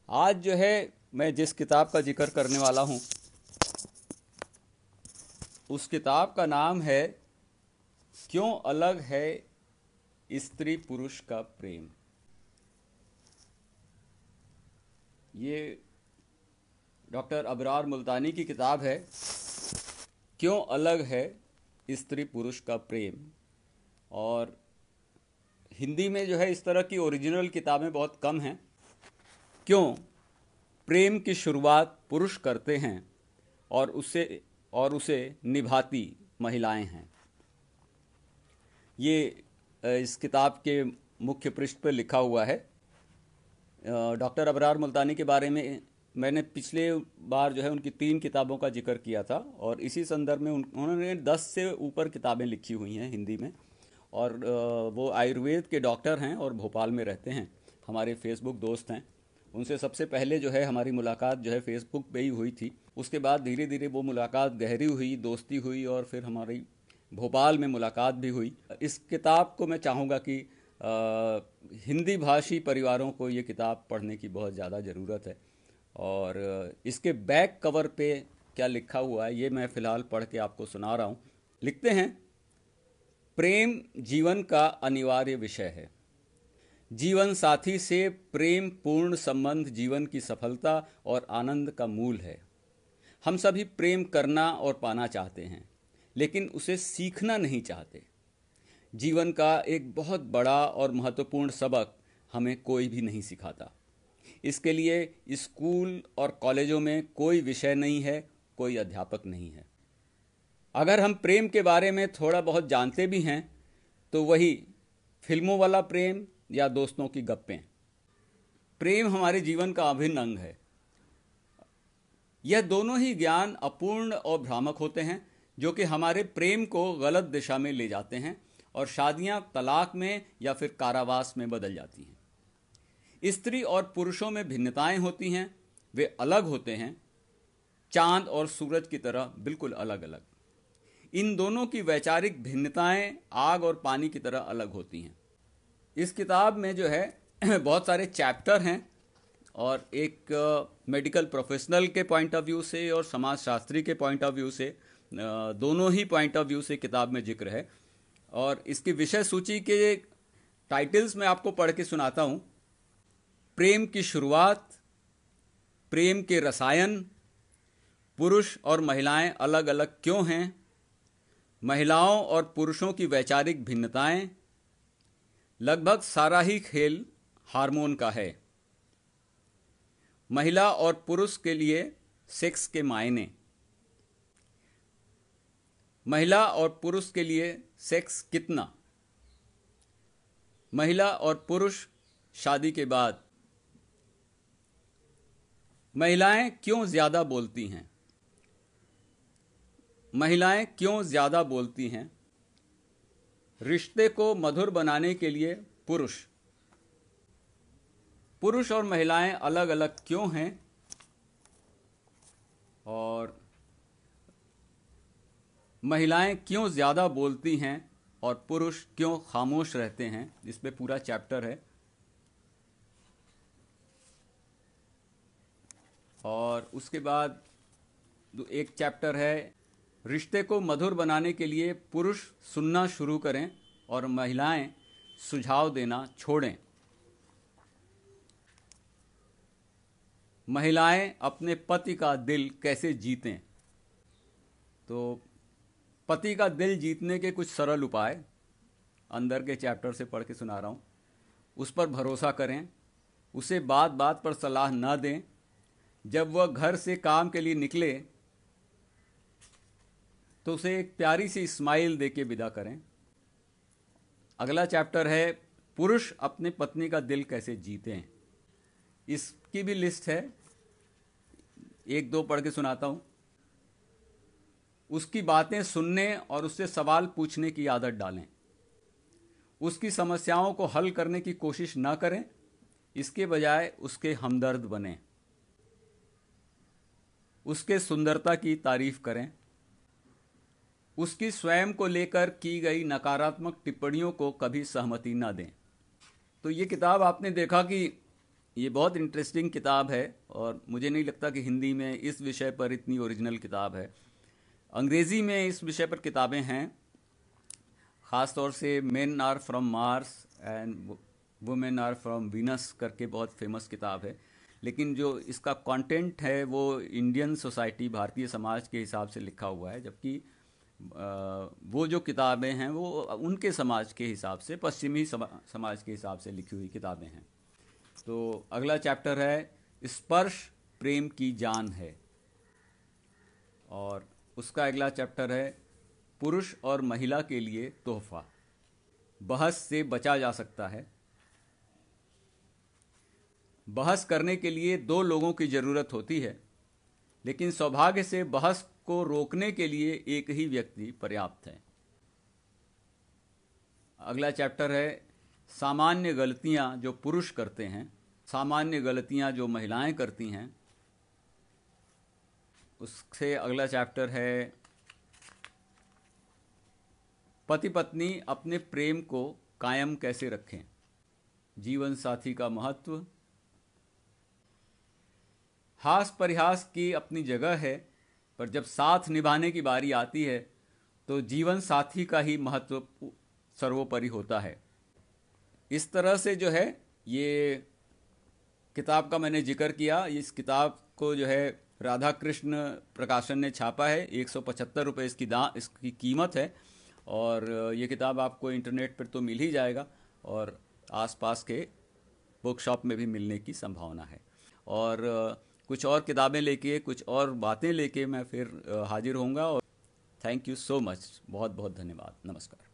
आज जो है मैं जिस किताब का जिक्र करने वाला हूँ उस किताब का नाम है क्यों अलग है स्त्री पुरुष का प्रेम। ये डॉक्टर अबरार मुल्तानी की किताब है क्यों अलग है स्त्री पुरुष का प्रेम। और हिंदी में जो है इस तरह की ओरिजिनल किताबें बहुत कम हैं। क्यों प्रेम की शुरुआत पुरुष करते हैं और उसे निभाती महिलाएं हैं। ये इस किताब के मुख्य पृष्ठ पर लिखा हुआ है। डॉक्टर अबरार मुल्तानी के बारे में मैंने पिछले बार जो है उनकी 3 किताबों का जिक्र किया था और इसी संदर्भ में उन्होंने 10 से ऊपर किताबें लिखी हुई हैं हिंदी में। और वो आयुर्वेद के डॉक्टर हैं और भोपाल में रहते हैं। हमारे फेसबुक दोस्त हैं। उनसे सबसे पहले जो है हमारी मुलाकात जो है फेसबुक पे ही हुई थी। उसके बाद धीरे धीरे वो मुलाकात गहरी हुई, दोस्ती हुई और फिर हमारी भोपाल में मुलाकात भी हुई। इस किताब को मैं चाहूँगा कि हिंदी भाषी परिवारों को ये किताब पढ़ने की बहुत ज़्यादा ज़रूरत है। और इसके बैक कवर पे क्या लिखा हुआ है ये मैं फ़िलहाल पढ़ के आपको सुना रहा हूँ। लिखते हैं, प्रेम जीवन का अनिवार्य विषय है। जीवन साथी से प्रेम पूर्ण संबंध जीवन की सफलता और आनंद का मूल है। हम सभी प्रेम करना और पाना चाहते हैं, लेकिन उसे सीखना नहीं चाहते। जीवन का एक बहुत बड़ा और महत्वपूर्ण सबक हमें कोई भी नहीं सिखाता। इसके लिए स्कूल और कॉलेजों में कोई विषय नहीं है, कोई अध्यापक नहीं है। अगर हम प्रेम के बारे में थोड़ा बहुत जानते भी हैं तो वही फिल्मों वाला प्रेम या दोस्तों की गप्पें। प्रेम हमारे जीवन का अभिन्न अंग है। यह दोनों ही ज्ञान अपूर्ण और भ्रामक होते हैं जो कि हमारे प्रेम को गलत दिशा में ले जाते हैं और शादियां तलाक में या फिर कारावास में बदल जाती हैं। स्त्री और पुरुषों में भिन्नताएं होती हैं, वे अलग होते हैं, चांद और सूरज की तरह बिल्कुल अलग अलग। इन दोनों की वैचारिक भिन्नताएं आग और पानी की तरह अलग होती हैं। इस किताब में जो है बहुत सारे चैप्टर हैं और एक मेडिकल प्रोफेशनल के पॉइंट ऑफ व्यू से और समाजशास्त्री के पॉइंट ऑफ व्यू से, दोनों ही पॉइंट ऑफ व्यू से किताब में जिक्र है। और इसकी विषय सूची के टाइटल्स मैं आपको पढ़ के सुनाता हूँ। प्रेम की शुरुआत, प्रेम के रसायन, पुरुष और महिलाएं अलग अलग क्यों हैं, महिलाओं और पुरुषों की वैचारिक भिन्नताएं, लगभग सारा ही खेल हार्मोन का है, महिला और पुरुष के लिए सेक्स के मायने, महिला और पुरुष के लिए सेक्स कितना, महिला और पुरुष शादी के बाद, महिलाएं क्यों ज्यादा बोलती हैं, महिलाएं क्यों ज्यादा बोलती हैं, रिश्ते को मधुर बनाने के लिए पुरुष और महिलाएं अलग अलग क्यों हैं, और महिलाएं क्यों ज़्यादा बोलती हैं और पुरुष क्यों खामोश रहते हैं। इस पे पूरा चैप्टर है। और उसके बाद एक चैप्टर है, रिश्ते को मधुर बनाने के लिए पुरुष सुनना शुरू करें और महिलाएं सुझाव देना छोड़ें। महिलाएं अपने पति का दिल कैसे जीतें। तो पति का दिल जीतने के कुछ सरल उपाय अंदर के चैप्टर से पढ़ के सुना रहा हूँ। उस पर भरोसा करें, उसे बात बात पर सलाह न दें, जब वह घर से काम के लिए निकले तो उसे एक प्यारी सी स्माइल दे के विदा करें। अगला चैप्टर है, पुरुष अपने पत्नी का दिल कैसे जीतें। इसकी भी लिस्ट है, 1-2 पढ़ के सुनाता हूँ। उसकी बातें सुनने और उससे सवाल पूछने की आदत डालें। उसकी समस्याओं को हल करने की कोशिश न करें, इसके बजाय उसके हमदर्द बनें। उसके सुंदरता की तारीफ करें। उसकी स्वयं को लेकर की गई नकारात्मक टिप्पणियों को कभी सहमति न दें। तो ये किताब आपने देखा कि ये बहुत इंटरेस्टिंग किताब है और मुझे नहीं लगता कि हिंदी में इस विषय पर इतनी ओरिजिनल किताब है। अंग्रेज़ी में इस विषय पर किताबें हैं, ख़ास तौर से men are from Mars and women are from Venus करके बहुत फेमस किताब है। लेकिन जो इसका कंटेंट है वो इंडियन सोसाइटी, भारतीय समाज के हिसाब से लिखा हुआ है, जबकि वो जो किताबें हैं वो उनके समाज के हिसाब से, पश्चिमी समाज के हिसाब से लिखी हुई किताबें हैं। तो अगला चैप्टर है स्पर्श प्रेम की जान है, और उसका अगला चैप्टर है पुरुष और महिला के लिए तोहफा। बहस से बचा जा सकता है। बहस करने के लिए दो लोगों की ज़रूरत होती है, लेकिन सौभाग्य से बहस को रोकने के लिए एक ही व्यक्ति पर्याप्त है। अगला चैप्टर है सामान्य गलतियां जो पुरुष करते हैं, सामान्य गलतियां जो महिलाएं करती हैं। उससे अगला चैप्टर है पति पत्नी अपने प्रेम को कायम कैसे रखें, जीवन साथी का महत्व। हास परिहास की अपनी जगह है, पर जब साथ निभाने की बारी आती है तो जीवन साथी का ही महत्व सर्वोपरि होता है। इस तरह से जो है ये किताब का मैंने जिक्र किया। इस किताब को जो है राधा कृष्ण प्रकाशन ने छापा है। 175 रुपये इसकी कीमत है, और ये किताब आपको इंटरनेट पर तो मिल ही जाएगा, और आसपास के बुक शॉप में भी मिलने की संभावना है। और कुछ और किताबें लेके, कुछ और बातें लेके मैं फिर हाजिर होऊंगा। और थैंक यू सो मच, बहुत बहुत धन्यवाद, नमस्कार।